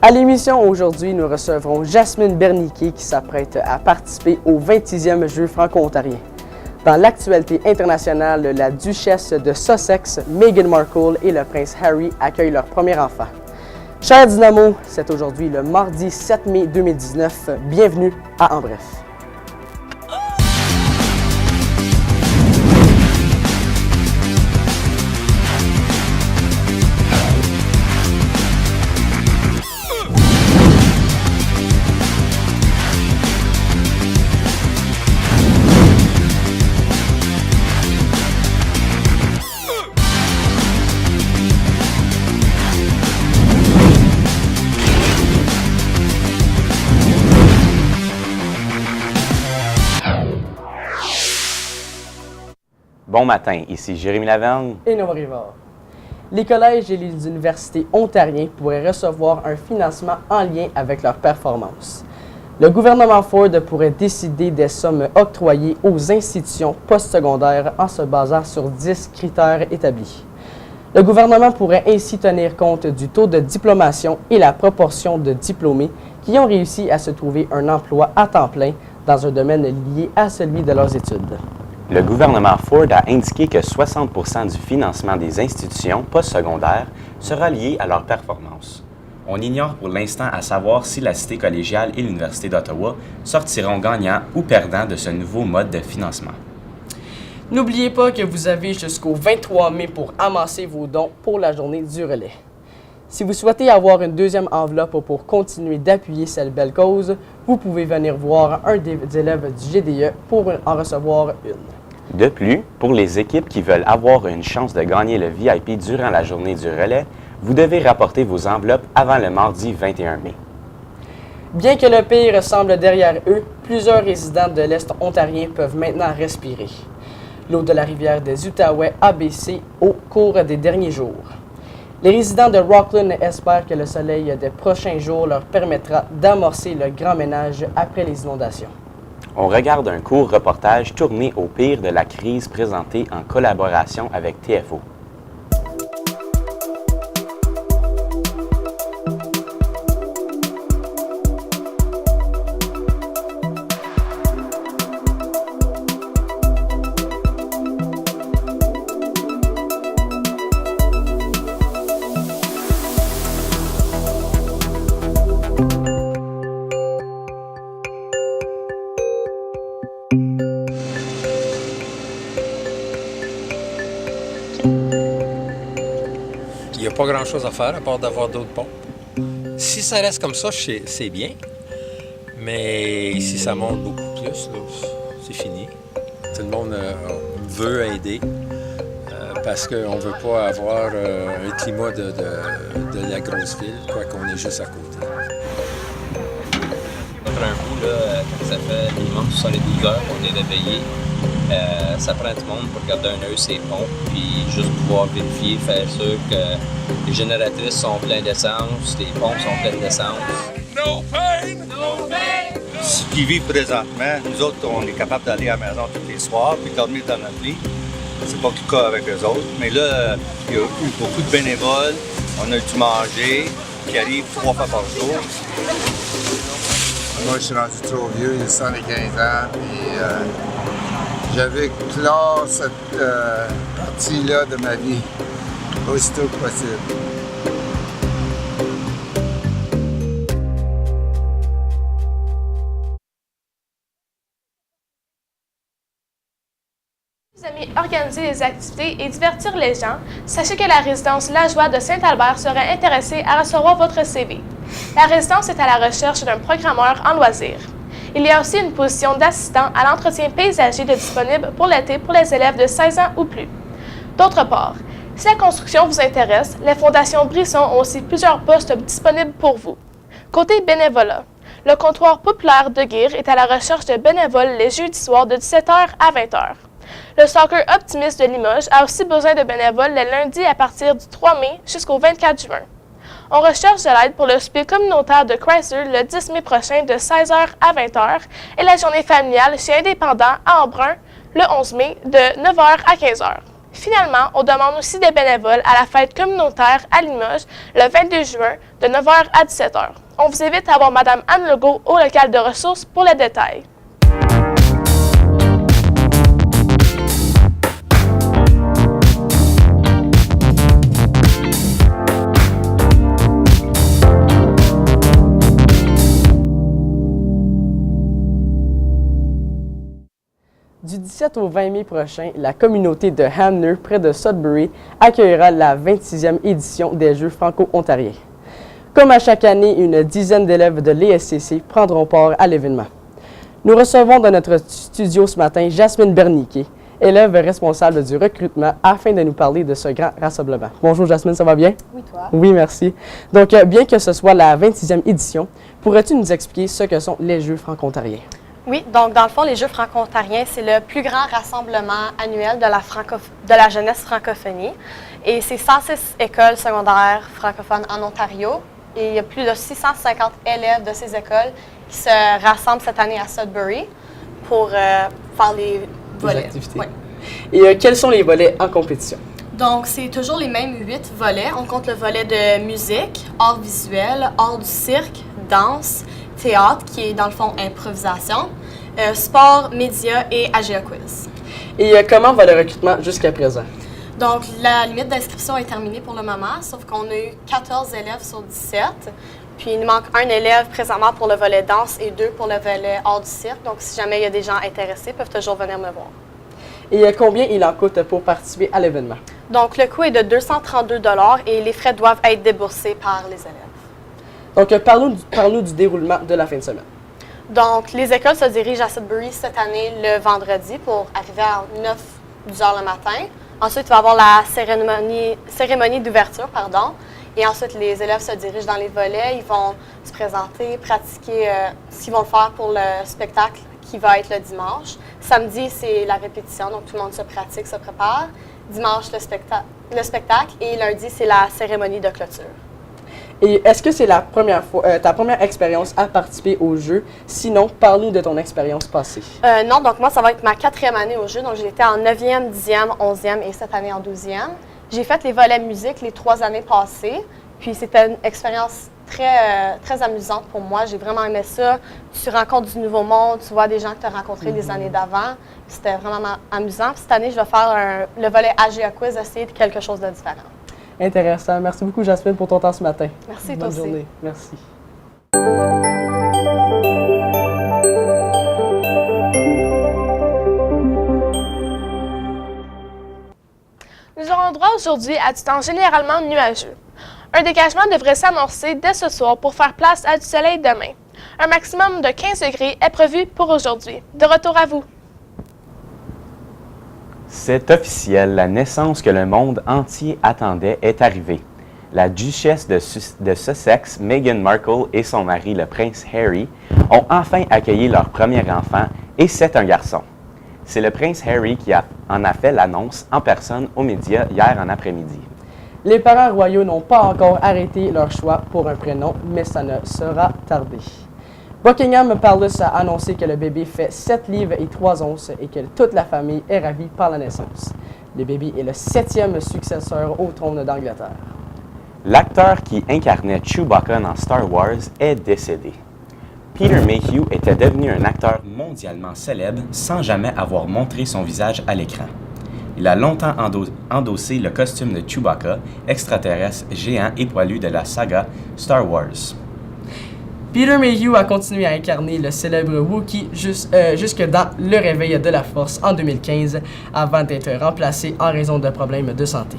À l'émission aujourd'hui, nous recevrons Jasmine Berniquet qui s'apprête à participer au 26e Jeux franco-ontariens. Dans l'actualité internationale, la duchesse de Sussex, Meghan Markle et le prince Harry accueillent leur premier enfant. Chers Dynamo, c'est aujourd'hui le mardi 7 mai 2019. Bienvenue à En Bref. Bon matin, ici Jérémy Laverne et Nova Rivard. Les collèges et les universités ontariens pourraient recevoir un financement en lien avec leurs performances. Le gouvernement Ford pourrait décider des sommes octroyées aux institutions postsecondaires en se basant sur 10 critères établis. Le gouvernement pourrait ainsi tenir compte du taux de diplomation et la proportion de diplômés qui ont réussi à se trouver un emploi à temps plein dans un domaine lié à celui de leurs études. Le gouvernement Ford a indiqué que 60% du financement des institutions postsecondaires sera lié à leur performance. On ignore pour l'instant à savoir si la Cité collégiale et l'Université d'Ottawa sortiront gagnants ou perdants de ce nouveau mode de financement. N'oubliez pas que vous avez jusqu'au 23 mai pour amasser vos dons pour la journée du relais. Si vous souhaitez avoir une deuxième enveloppe pour continuer d'appuyer cette belle cause, vous pouvez venir voir un des élèves du GDE pour en recevoir une. De plus, pour les équipes qui veulent avoir une chance de gagner le VIP durant la journée du relais, vous devez rapporter vos enveloppes avant le mardi 21 mai. Bien que le pire semble derrière eux, plusieurs résidents de l'Est ontarien peuvent maintenant respirer. L'eau de la rivière des Outaouais a baissé au cours des derniers jours. Les résidents de Rockland espèrent que le soleil des prochains jours leur permettra d'amorcer le grand ménage après les inondations. On regarde un court reportage tourné au pire de la crise présenté en collaboration avec TFO. Il n'y a pas grand-chose à faire à part d'avoir d'autres ponts. Si ça reste comme ça, c'est bien. Mais si ça monte beaucoup plus, c'est fini. Tout le monde veut aider parce qu'on ne veut pas avoir un climat de la grosse ville, quoi qu'on est juste à côté. Après un coup, là, quand ça fait minimum 72 heures qu'on est réveillé, ça prend du monde pour garder un œil sur les ponts, puis juste pouvoir vérifier, faire sûr que les génératrices sont pleines d'essence, les pompes sont pleines d'essence. No pain! No pain! Ce qu'ils vivent présentement, nous autres, on est capable d'aller à la maison tous les soirs puis dormir dans notre lit. C'est pas le cas avec eux autres, mais là, il y a eu beaucoup de bénévoles, on a dû manger, qui arrivent 3 fois par jour. Moi, je suis rendu trop vieux, j'ai 75 ans, et j'avais clore cette partie-là de ma vie aussitôt que possible. Si vous aimez organiser des activités et divertir les gens, sachez que la résidence La Joie de Saint-Albert serait intéressée à recevoir votre CV. La résidence est à la recherche d'un programmeur en loisirs. Il y a aussi une position d'assistant à l'entretien paysager de disponible pour l'été pour les élèves de 16 ans ou plus. D'autre part, si la construction vous intéresse, les fondations Brisson ont aussi plusieurs postes disponibles pour vous. Côté bénévolat, le comptoir populaire de Guire est à la recherche de bénévoles les jeudis soirs de 17h à 20h. Le Soccer Optimiste de Limoges a aussi besoin de bénévoles les lundis à partir du 3 mai jusqu'au 24 juin. On recherche de l'aide pour le souper communautaire de Chrysler le 10 mai prochain de 16h à 20h et la journée familiale chez Indépendant à Embrun le 11 mai de 9h à 15h. Finalement, on demande aussi des bénévoles à la fête communautaire à Limoges le 22 juin de 9h à 17h. On vous invite à voir Mme Anne Legault au local de ressources pour les détails. Du 17 au 20 mai prochain, la communauté de Hamner, près de Sudbury, accueillera la 26e édition des Jeux franco-ontariens. Comme à chaque année, une dizaine d'élèves de l'ESCC prendront part à l'événement. Nous recevons dans notre studio ce matin Jasmine Berniquet, élève responsable du recrutement, afin de nous parler de ce grand rassemblement. Bonjour Jasmine, ça va bien? Oui, toi? Oui, merci. Donc, bien que ce soit la 26e édition, pourrais-tu nous expliquer ce que sont les Jeux franco-ontariens? Oui, donc dans le fond, les Jeux franco-ontariens, c'est le plus grand rassemblement annuel de la jeunesse francophonie. Et c'est 106 écoles secondaires francophones en Ontario. Et il y a plus de 650 élèves de ces écoles qui se rassemblent cette année à Sudbury pour faire les volets. Activités. Oui. Et quels sont les volets en compétition? Donc, c'est toujours les mêmes 8 volets. On compte le volet de musique, art visuel, art du cirque, danse, théâtre, qui est dans le fond improvisation, sport, médias et AGA Quiz. Et comment va le recrutement jusqu'à présent? Donc, la limite d'inscription est terminée pour le moment, sauf qu'on a eu 14 élèves sur 17. Puis, il nous manque un élève présentement pour le volet danse et 2 pour le volet art du cirque. Donc, si jamais il y a des gens intéressés, ils peuvent toujours venir me voir. Et combien il en coûte pour participer à l'événement? Donc, le coût est de 232 $ et les frais doivent être déboursés par les élèves. Donc, parle-nous du déroulement de la fin de semaine. Donc, les écoles se dirigent à Sudbury cette année le vendredi pour arriver à 9-10 heures le matin. Ensuite, il va y avoir la cérémonie d'ouverture, Et ensuite, les élèves se dirigent dans les volets. Ils vont se présenter, pratiquer ce qu'ils vont faire pour le spectacle qui va être le dimanche. Samedi, c'est la répétition, donc tout le monde se pratique, se prépare. Dimanche, le spectacle. Et lundi, c'est la cérémonie de clôture. Et est-ce que c'est ta première expérience à participer aux Jeux? Sinon, parle-nous de ton expérience passée. Non, donc moi, ça va être ma 4e année aux Jeux. Donc, j'ai été en 9e, 10e, 11e et cette année en 12e. J'ai fait les volets musique les 3 années passées. Puis, c'était une expérience très amusante pour moi. J'ai vraiment aimé ça. Tu rencontres du nouveau monde, tu vois des gens que tu as rencontrés les années d'avant. C'était vraiment amusant. Puis, cette année, je vais faire le volet AGA Quiz, essayer de quelque chose de différent. Intéressant. Merci beaucoup, Jasmine, pour ton temps ce matin. Merci, Bonne toi aussi. journée. Merci. Nous aurons droit aujourd'hui à du temps généralement nuageux. Un dégagement devrait s'amorcer dès ce soir pour faire place à du soleil demain. Un maximum de 15 degrés est prévu pour aujourd'hui. De retour à vous. C'est officiel, la naissance que le monde entier attendait est arrivée. La duchesse de Sussex, Meghan Markle, et son mari, le prince Harry, ont enfin accueilli leur premier enfant, et c'est un garçon. C'est le prince Harry qui en a fait l'annonce en personne aux médias hier en après-midi. Les parents royaux n'ont pas encore arrêté leur choix pour un prénom, mais ça ne sera tardé. Buckingham Palace a annoncé que le bébé fait 7 livres et 3 onces et que toute la famille est ravie par la naissance. Le bébé est le 7e successeur au trône d'Angleterre. L'acteur qui incarnait Chewbacca dans Star Wars est décédé. Peter Mayhew était devenu un acteur mondialement célèbre sans jamais avoir montré son visage à l'écran. Il a longtemps endossé le costume de Chewbacca, extraterrestre géant et poilu de la saga Star Wars. Peter Mayhew a continué à incarner le célèbre Wookiee jusque dans Le Réveil de la Force en 2015, avant d'être remplacé en raison de problèmes de santé.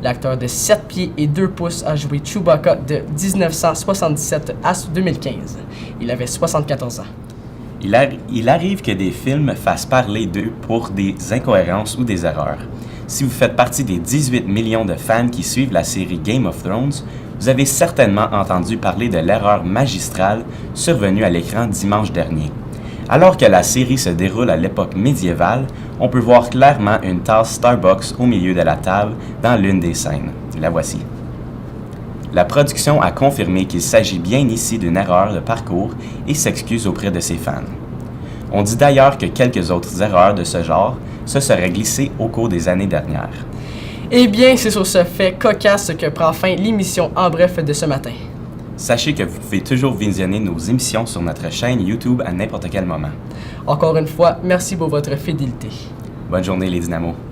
L'acteur de 7 pieds et 2 pouces a joué Chewbacca de 1977 à 2015. Il avait 74 ans. Il arrive que des films fassent parler d'eux pour des incohérences ou des erreurs. Si vous faites partie des 18 millions de fans qui suivent la série Game of Thrones, vous avez certainement entendu parler de l'erreur magistrale survenue à l'écran dimanche dernier. Alors que la série se déroule à l'époque médiévale, on peut voir clairement une tasse Starbucks au milieu de la table dans l'une des scènes. La voici. La production a confirmé qu'il s'agit bien ici d'une erreur de parcours et s'excuse auprès de ses fans. On dit d'ailleurs que quelques autres erreurs de ce genre se seraient glissées au cours des années dernières. Eh bien, c'est sur ce fait cocasse que prend fin l'émission En Bref de ce matin. Sachez que vous pouvez toujours visionner nos émissions sur notre chaîne YouTube à n'importe quel moment. Encore une fois, merci pour votre fidélité. Bonne journée les Dynamos.